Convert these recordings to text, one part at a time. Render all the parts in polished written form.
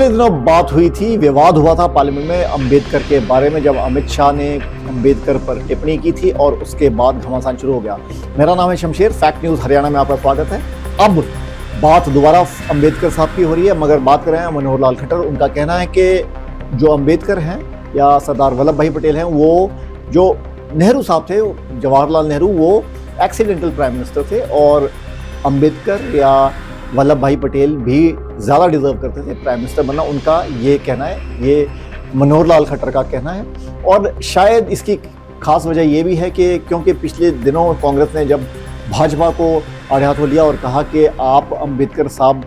पिछले दिनों बात हुई थी, विवाद हुआ था पार्लियामेंट में अंबेडकर के बारे में, जब अमित शाह ने अंबेडकर पर टिप्पणी की थी और उसके बाद घमासान शुरू हो गया। मेरा नाम है शमशेर, फैक्ट न्यूज हरियाणा में आपका स्वागत है। अब बात दोबारा अंबेडकर साहब की हो रही है, मगर बात कर रहे हैं मनोहर लाल खट्टर। उनका कहना है कि जो अंबेडकर हैं या सरदार वल्लभ भाई पटेल हैं, वो जो नेहरू साहब थे, जवाहरलाल नेहरू, वो एक्सीडेंटल प्राइम मिनिस्टर थे और अंबेडकर या वल्लभ भाई पटेल भी ज़्यादा डिजर्व करते थे प्राइम मिनिस्टर बनना। उनका ये कहना है, ये मनोहर लाल खट्टर का कहना है। और शायद इसकी खास वजह ये भी है कि क्योंकि पिछले दिनों कांग्रेस ने जब भाजपा को आड़े हाथों लिया और कहा कि आप अंबेडकर साहब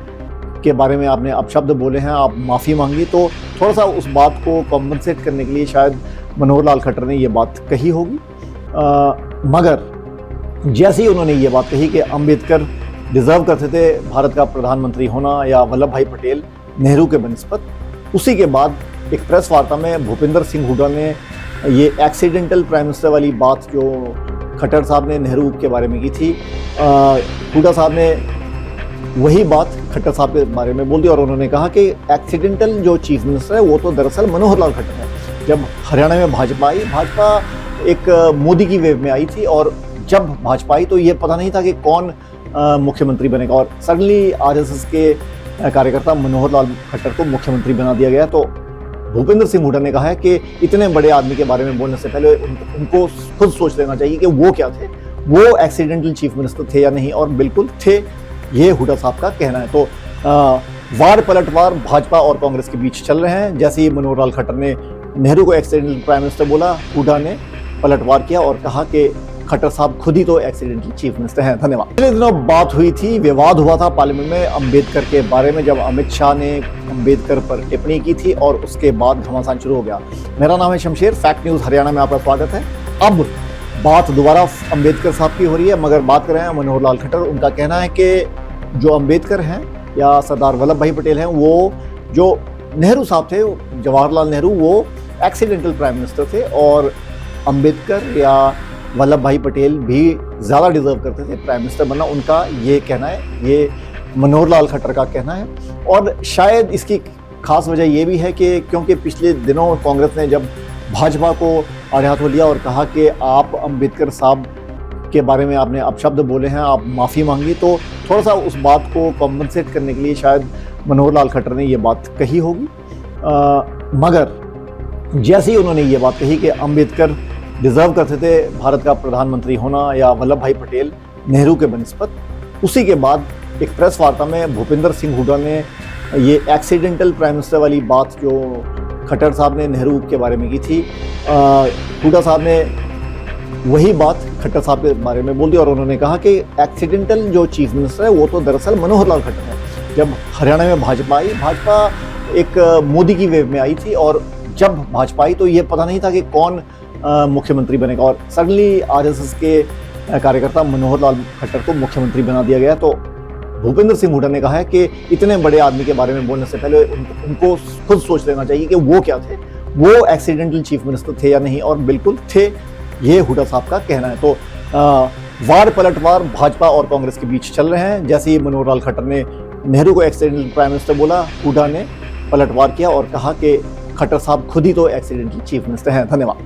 के बारे में आपने अपशब्द बोले हैं, आप माफ़ी मांगी, तो थोड़ा सा उस बात को कॉम्पनसेट करने के लिए शायद मनोहर लाल खट्टर ने ये बात कही होगी। मगर जैसे ही उन्होंने ये बात कही कि अंबेडकर डिज़र्व करते थे भारत का प्रधानमंत्री होना या वल्लभ भाई पटेल नेहरू के बनिस्बत, उसी के बाद एक प्रेस वार्ता में भूपेंद्र सिंह हुड्डा ने ये एक्सीडेंटल प्राइम मिनिस्टर वाली बात जो खट्टर साहब ने नेहरू के बारे में की थी, हुड्डा साहब ने वही बात खट्टर साहब के बारे में बोल दी और उन्होंने कहा कि एक्सीडेंटल जो चीफ मिनिस्टर है वो तो दरअसल मनोहर लाल खट्टर है। जब हरियाणा में भाजपा आई, भाजपा एक मोदी की वेव में आई थी और जब भाजपा आई तो ये पता नहीं था कि कौन मुख्यमंत्री बनेगा और सडनली आरएसएस के कार्यकर्ता मनोहर लाल खट्टर को मुख्यमंत्री बना दिया गया। तो भूपेंद्र सिंह हुड्डा ने कहा है कि इतने बड़े आदमी के बारे में बोलने से पहले उनको खुद सोच लेना चाहिए कि वो क्या थे, वो एक्सीडेंटल चीफ मिनिस्टर थे या नहीं, और बिल्कुल थे, ये हुड्डा साहब का कहना है। तो वार पलटवार भाजपा और कांग्रेस के बीच चल रहे हैं। जैसे ही मनोहर लाल खट्टर ने नेहरू को एक्सीडेंटल प्राइम मिनिस्टर बोला, हुड्डा ने पलटवार किया और कहा कि खट्टर साहब खुद ही तो एक्सीडेंटल चीफ मिनिस्टर हैं। धन्यवाद। पिछले दिनों बात हुई थी, विवाद हुआ था पार्लियामेंट में अंबेडकर के बारे में, जब अमित शाह ने अंबेडकर पर टिप्पणी की थी और उसके बाद घमासान शुरू हो गया। मेरा नाम है शमशेर, फैक्ट न्यूज हरियाणा में आपका स्वागत है। अब बात दोबारा अंबेडकर साहब की हो रही है, मगर बात कर रहे हैं मनोहर लाल खट्टर। उनका कहना है कि जो अंबेडकर हैं या सरदार वल्लभ भाई पटेल हैं, वो जो नेहरू साहब थे, जवाहरलाल नेहरू, वो एक्सीडेंटल प्राइम मिनिस्टर थे और अंबेडकर या वल्लभ भाई पटेल भी ज़्यादा डिजर्व करते थे प्राइम मिनिस्टर बनना। उनका ये कहना है, ये मनोहर लाल खट्टर का कहना है। और शायद इसकी खास वजह ये भी है कि क्योंकि पिछले दिनों कांग्रेस ने जब भाजपा को आड़े हाथों लिया और कहा कि आप अंबेडकर साहब के बारे में आपने अपशब्द बोले हैं, आप माफ़ी मांगी, तो थोड़ा सा उस बात को कॉम्पनसेट करने के लिए शायद मनोहर लाल खट्टर ने ये बात कही होगी। मगर जैसे ही उन्होंने ये बात कही कि अंबेडकर डिज़र्व करते थे भारत का प्रधानमंत्री होना या वल्लभ भाई पटेल नेहरू के बनिस्बत, उसी के बाद एक प्रेस वार्ता में भूपेंद्र सिंह हुड्डा ने ये एक्सीडेंटल प्राइम मिनिस्टर वाली बात जो खट्टर साहब ने नेहरू के बारे में की थी, हुड्डा साहब ने वही बात खट्टर साहब के बारे में बोल दी और उन्होंने कहा कि एक्सीडेंटल जो चीफ मिनिस्टर है वो तो दरअसल मनोहर लाल खट्टर है। जब हरियाणा में भाजपा आई, भाजपा एक मोदी की वेव में आई थी और जब भाजपा आई तो ये पता नहीं था कि कौन मुख्यमंत्री बनेगा और सडनली आरएसएस के कार्यकर्ता मनोहर लाल खट्टर को मुख्यमंत्री बना दिया गया। तो भूपेंद्र सिंह हुड्डा ने कहा है कि इतने बड़े आदमी के बारे में बोलने से पहले उनको खुद सोच लेना चाहिए कि वो क्या थे, वो एक्सीडेंटल चीफ मिनिस्टर थे या नहीं, और बिल्कुल थे, ये हुड्डा साहब का कहना है। तो वार पलटवार भाजपा और कांग्रेस के बीच चल रहे हैं। जैसे ही मनोहर लाल खट्टर ने नेहरू को एक्सीडेंटल प्राइम मिनिस्टर बोला, हुड्डा ने पलटवार किया और कहा कि खट्टर साहब खुद ही तो एक्सीडेंटल चीफ मिनिस्टर हैं। धन्यवाद।